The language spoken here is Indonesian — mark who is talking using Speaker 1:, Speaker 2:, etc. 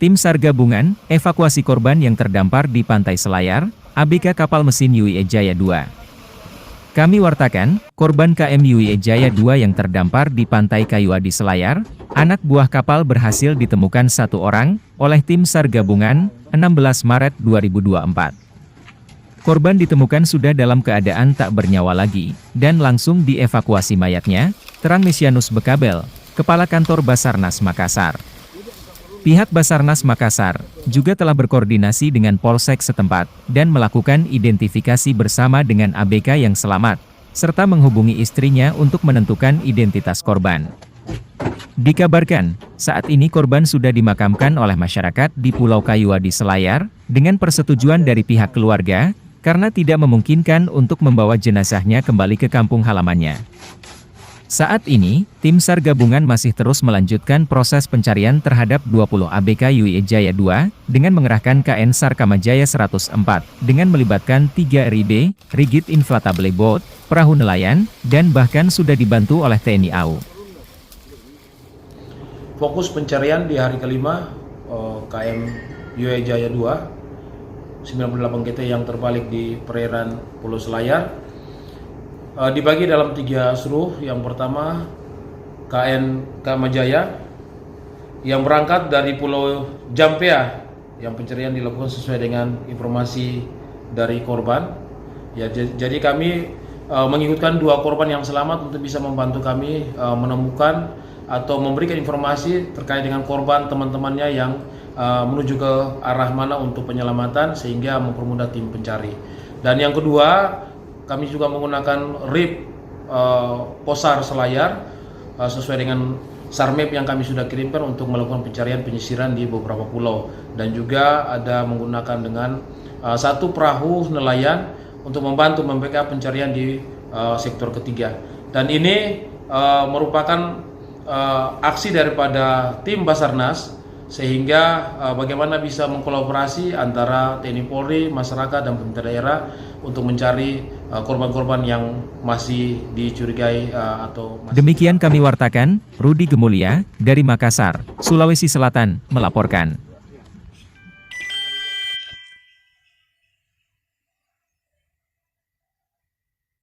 Speaker 1: Tim SAR gabungan, evakuasi korban yang terdampar di Pantai Selayar, ABK kapal mesin UE Jaya 2. Kami wartakan, korban KM UE Jaya 2 yang terdampar di Pantai Kayuadi Selayar, anak buah kapal berhasil ditemukan 1 orang, oleh tim SAR gabungan, 16 Maret 2024. Korban ditemukan sudah dalam keadaan tak bernyawa lagi, dan langsung dievakuasi mayatnya, terang Mesianus Bekabel, Kepala Kantor Basarnas Makassar. Pihak Basarnas Makassar juga telah berkoordinasi dengan Polsek setempat dan melakukan identifikasi bersama dengan ABK yang selamat, serta menghubungi istrinya untuk menentukan identitas korban. Dikabarkan, saat ini korban sudah dimakamkan oleh masyarakat di Pulau Kayuadi Selayar, dengan persetujuan dari pihak keluarga, karena tidak memungkinkan untuk membawa jenazahnya kembali ke kampung halamannya. Saat ini, tim SAR gabungan masih terus melanjutkan proses pencarian terhadap 20 ABK UE Jaya 2, dengan mengerahkan KN SAR Kamajaya 104, dengan melibatkan 3 RIB, Rigid Inflatable Boat, perahu nelayan, dan bahkan sudah dibantu oleh TNI AU.
Speaker 2: Fokus pencarian di hari kelima, KM UE Jaya 2, 98 GT yang terbalik di perairan Pulau Selayar, dibagi dalam 3 seruh. Yang pertama, KN Kamajaya yang berangkat dari Pulau Jampea, yang pencarian dilakukan sesuai dengan informasi dari korban. Ya, jadi kami mengikutkan 2 korban yang selamat untuk bisa membantu kami menemukan atau memberikan informasi terkait dengan korban teman-temannya yang menuju ke arah mana untuk penyelamatan, sehingga mempermudah tim pencari. Dan yang kedua, kami juga menggunakan RIB Posar Selayar sesuai dengan SAR map yang kami sudah kirimkan untuk melakukan pencarian penyisiran di beberapa pulau, dan juga ada menggunakan dengan 1 perahu nelayan untuk membantu membackup pencarian di sektor ketiga. Dan ini merupakan aksi daripada tim Basarnas, sehingga bagaimana bisa mengkolaborasi antara TNI Polri, masyarakat, dan pemerintah daerah untuk mencari korban-korban yang masih dicurigai atau masih...
Speaker 1: Demikian kami wartakan, Rudi Gemulia, dari Makassar, Sulawesi Selatan, melaporkan.